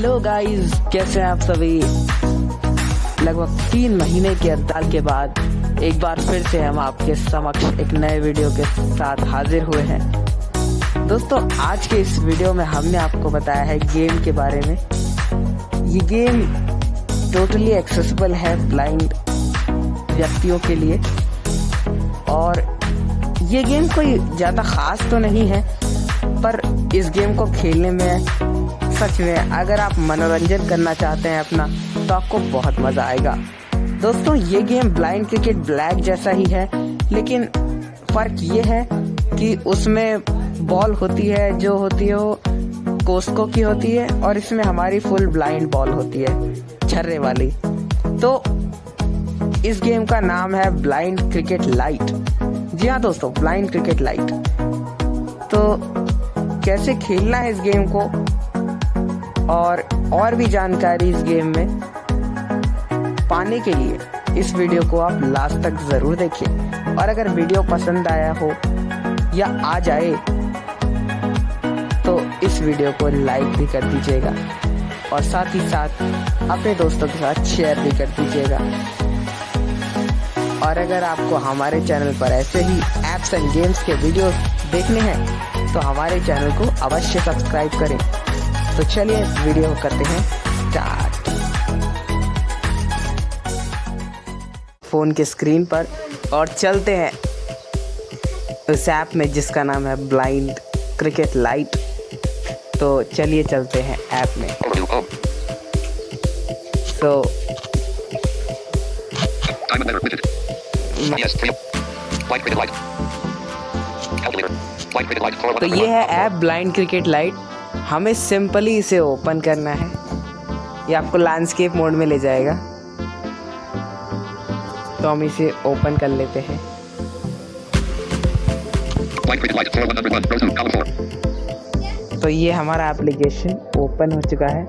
Hello guys, कैसे हैं आप सभी। लगभग 3 महीने के अंतराल के बाद एक बार फिर से हम आपके समक्ष एक नए वीडियो के साथ हाजिर हुए हैं। दोस्तों, आज के इस वीडियो में हमने आपको बताया है गेम के बारे में। ये गेम टोटली एक्सेसिबल है ब्लाइंड व्यक्तियों के लिए, और ये गेम कोई ज़्यादा ख़ास तो नहीं है, पर इस गेम को खेलने में सच में अगर आप मनोरंजन करना चाहते हैं अपना, तो आपको बहुत मज़ा आएगा। दोस्तों, ये गेम ब्लाइंड क्रिकेट ब्लैक जैसा ही है, लेकिन फ़र्क ये है कि उसमें बॉल होती है जो होती है वो कोस्को की होती है, और इसमें हमारी फुल ब्लाइंड बॉल होती है, छर्रे वाली। तो इस गेम का नाम है ब्लाइंड क्रिकेट लाइट। जी हाँ दोस्तों, ब्लाइंड क्रिकेट लाइट। तो कैसे खेलना है इस गेम को और भी जानकारी इस गेम में पाने के लिए इस वीडियो को आप लास्ट तक ज़रूर देखिए। और अगर वीडियो पसंद आया हो या आ जाए तो इस वीडियो को लाइक भी कर दीजिएगा, और साथ ही साथ अपने दोस्तों के साथ शेयर भी कर दीजिएगा। और अगर आपको हमारे चैनल पर ऐसे ही ऐप्स एंड गेम्स के वीडियोस देखने हैं तो हमारे चैनल को अवश्य सब्सक्राइब करें। तो चलिए वीडियो करते हैं स्टार्ट। फ़ोन के स्क्रीन पर और चलते हैं उस ऐप में जिसका नाम है ब्लाइंड क्रिकेट लाइट। तो चलिए चलते हैं ऐप में। तो ये है ऐप ब्लाइंड क्रिकेट लाइट। हमें सिंपली इसे ओपन करना है। ये आपको लैंडस्केप मोड में ले जाएगा, तो हम इसे ओपन कर लेते हैं। तो ये हमारा एप्लीकेशन ओपन हो चुका है,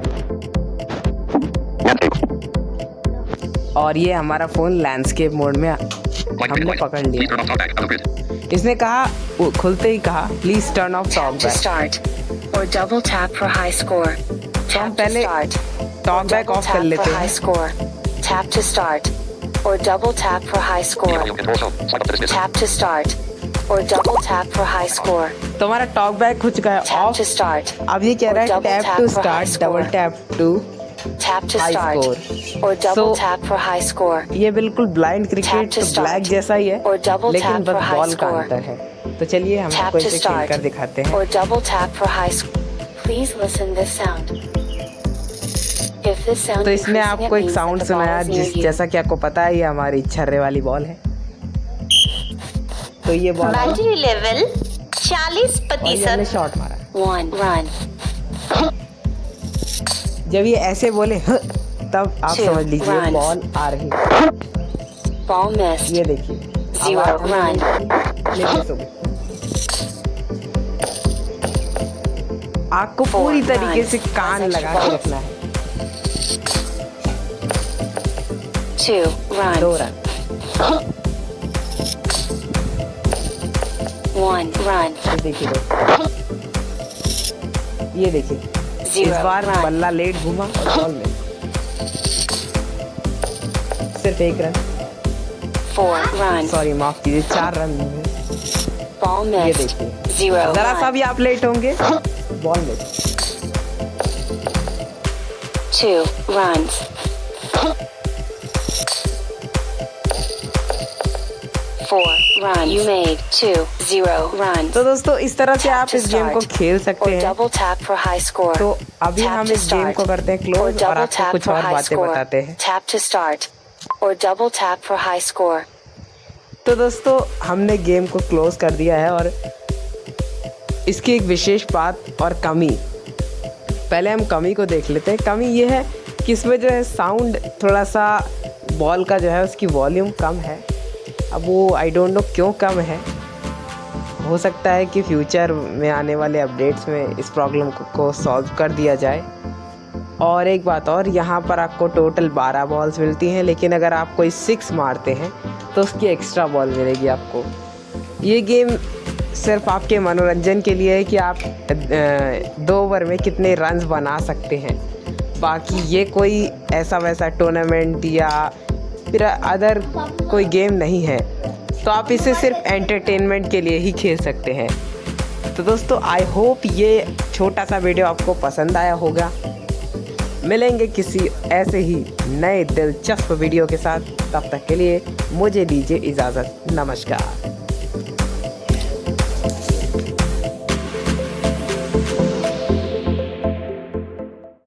और ये हमारा फ़ोन लैंडस्केप मोड में हमने पकड़ लिया। इसने कहा, खुलते ही कहा please turn off talk back or double tap for high score. तो हम पहले टॉक बैक ऑफ कर लेते हैं। Tap to start or double tap for high score. Tap to start or double tap for high score. तो हमारा talk back हो चुका है ऑफ। to start. अब ये कह रहा है tap to start, double tap to Tap to start or double tap for high score. ये बिल्कुल ब्लाइंड क्रिकेट ब्लैक जैसा ही है, लेकिन बस बॉल का अंतर है। तो चलिए हम आपको इसे खेल कर दिखाते हैं। Or double tap for high score. Please listen this sound. If this sound तो इसने आपको एक साउंड सुनाया, जैसा कि आपको पता है ये हमारी छर्रे वाली बॉल है। तो ये बॉल बैटरी लेवल 40% शॉट मारा। 1 run. जब ये ऐसे बोले तब आप समझ लीजिए बॉल आ रही है। Ball missed. ये देखिए 0 run. आपको पूरी तरीके से कान लगा के रखना है। 2 run. 2 रन। 1 run. ये देखिए इस बार बल्ला लेट घूमा और बॉल में सिर्फ 1 रन। 4 run. सॉरी, माफ कीजिए, 4 रन। Ball ये missed. देखिए 0 जरा सा run. भी आप लेट होंगे बॉल में। 2 runs. 4 run. You made 0 runs. तो दोस्तों, इस तरह से आप इस गेम को खेल सकते Or हैं। double tap for high score. तो अभी हम इस गेम को करते हैं Or क्लोज, और double आपको tap कुछ for और high बातें score. बताते हैं। Tap to start. Or double tap for high score. तो दोस्तों, हमने गेम को क्लोज कर दिया है, और इसकी एक विशेष बात और कमी, पहले हम कमी को देख लेते हैं। कमी ये है कि इसमें जो है साउंड थोड़ा सा, बॉल का जो है उसकी वॉल्यूम कम है। अब वो आई डोंट नो क्यों कम है। हो सकता है कि फ्यूचर में आने वाले अपडेट्स में इस प्रॉब्लम को सॉल्व कर दिया जाए। और एक बात और, यहाँ पर आपको टोटल 12 बॉल्स मिलती हैं, लेकिन अगर आप कोई 6 मारते हैं तो उसकी एक्स्ट्रा बॉल मिलेगी आपको। ये गेम सिर्फ आपके मनोरंजन के लिए है कि आप 2 ओवर में कितने रन्स बना सकते हैं। बाकी ये कोई ऐसा वैसा टूर्नामेंट या फिर अदर कोई गेम नहीं है, तो आप इसे सिर्फ एंटरटेनमेंट के लिए ही खेल सकते हैं। तो दोस्तों आई होप ये छोटा सा वीडियो आपको पसंद आया होगा। मिलेंगे किसी ऐसे ही नए दिलचस्प वीडियो के साथ, तब तक के लिए मुझे दीजिए इजाज़त। नमस्कार।